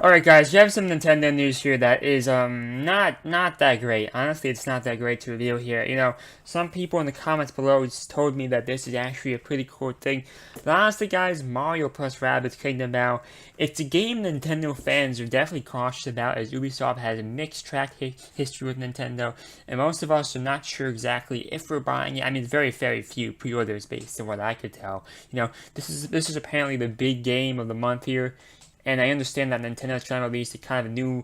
Alright guys, we have some Nintendo news here that is not that great. Honestly, it's not that great to reveal here. You know, some people in the comments below just told me that this is actually a pretty cool thing. But honestly guys, Mario plus Rabbids Kingdom Battle, it's a game Nintendo fans are definitely cautious about, as Ubisoft has a mixed track history with Nintendo, and most of us are not sure exactly if we're buying it. I mean, very few pre-orders based on what I could tell. You know, this is apparently the big game of the month here. And I understand that Nintendo is trying to release a kind of a new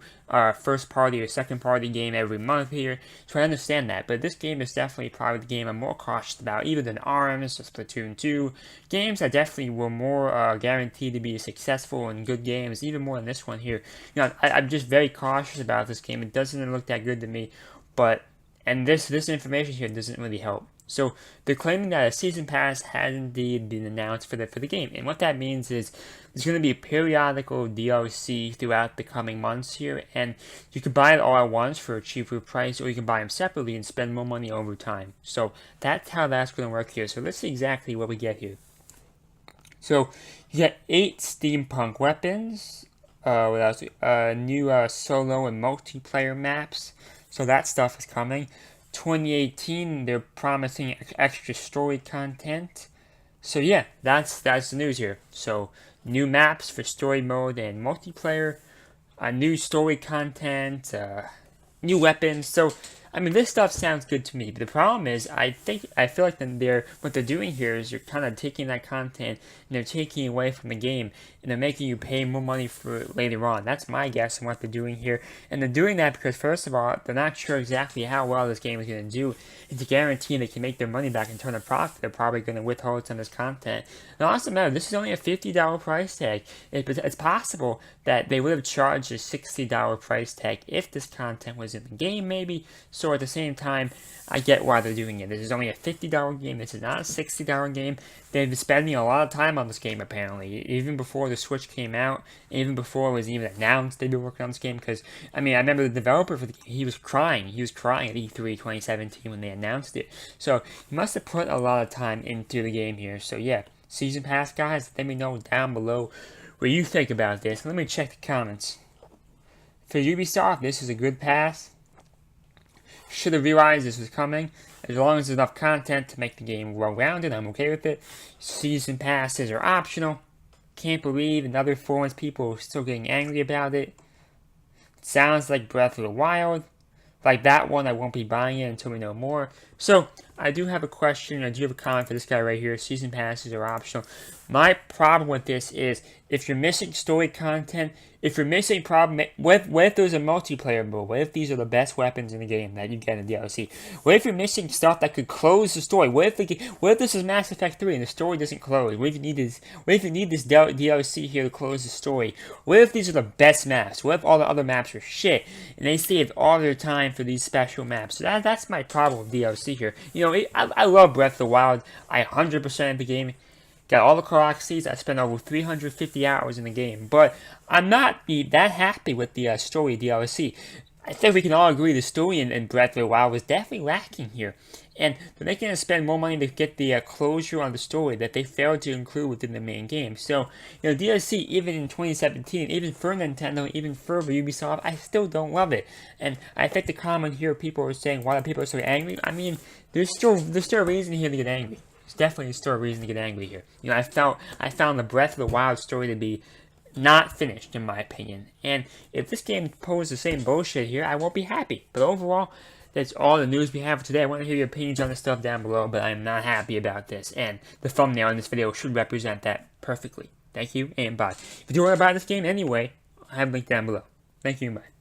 first party or second party game every month here, so I understand that. But this game is definitely probably the game I'm more cautious about, even than ARMS or Splatoon 2. Games that definitely were more guaranteed to be successful and good games, even more than this one here. You know, I'm just very cautious about this game. It doesn't look that good to me, but and this information here doesn't really help. So they're claiming that a season pass has indeed been announced for the game, and what that means is there's going to be periodical DLC throughout the coming months here, and you can buy it all at once for a cheaper price, or you can buy them separately and spend more money over time. So that's how that's going to work here. So let's see exactly what we get here. So you get 8 steampunk weapons. What else? New solo and multiplayer maps. So that stuff is coming. 2018, they're promising extra story content. So yeah, that's the news here. So new maps for story mode and multiplayer, new story content, new weapons. So I mean, this stuff sounds good to me, but the problem is, I feel like what they're doing here is you're kind of taking that content and they're taking away from the game, and they're making you pay more money for it later on. That's my guess on what they're doing here, and they're doing that because first of all, they're not sure exactly how well this game is going to do, and to guarantee they can make their money back and turn a profit, they're probably going to withhold some of this content. And also, matter, this is only a $50 price tag. It's possible that they would have charged a $60 price tag if this content was in the game, maybe. So at the same time, I get why they're doing it. This is only a $50 game. This is not a $60 game. They've been spending a lot of time on this game, apparently. Even before the Switch came out, even before it was even announced they've been working on this game. Because, I mean, I remember the developer for the game, he was crying. He was crying at E3 2017 when they announced it. So, he must have put a lot of time into the game here. So, yeah. Season Pass, guys, let me know down below what you think about this. Let me check the comments. For Ubisoft, this is a good pass. Should have realized this was coming. As long as there's enough content to make the game well-rounded, I'm okay with it. Season passes are optional. Can't believe another forums people are still getting angry about it. It sounds like Breath of the Wild. Like that one, I won't be buying it until we know more. So, I do have a question. I do have a comment for this guy right here. Season passes are optional. My problem with this is, if you're missing story content, if you're missing what if there's a multiplayer mode? What if these are the best weapons in the game that you get in DLC? What if you're missing stuff that could close the story? What if this is Mass Effect 3 and the story doesn't close? What if you need this DLC here to close the story? What if these are the best maps? What if all the other maps are shit and they saved all their time for these special maps? So that's my problem with DLC here. You know, I love Breath of the Wild. I 100% of the game. Got all the galaxies. I spent over 350 hours in the game, but I'm not that happy with the story DLC. I think we can all agree the story in Breath of the Wild was definitely lacking here, and they're making us spend more money to get the closure on the story that they failed to include within the main game. So, you know, DLC, even in 2017, even for Nintendo, even for Ubisoft, I still don't love it. And I think the comment here, people are saying, why are people so angry? I mean, there's still a reason here to get angry. There's definitely still a reason to get angry here. You know, I found the Breath of the Wild story to be not finished, in my opinion. And if this game poses the same bullshit here, I won't be happy. But overall, that's all the news we have for today. I want to hear your opinions on this stuff down below, but I'm not happy about this. And the thumbnail in this video should represent that perfectly. Thank you, and bye. If you do want to buy this game anyway, I have a link down below. Thank you, and bye.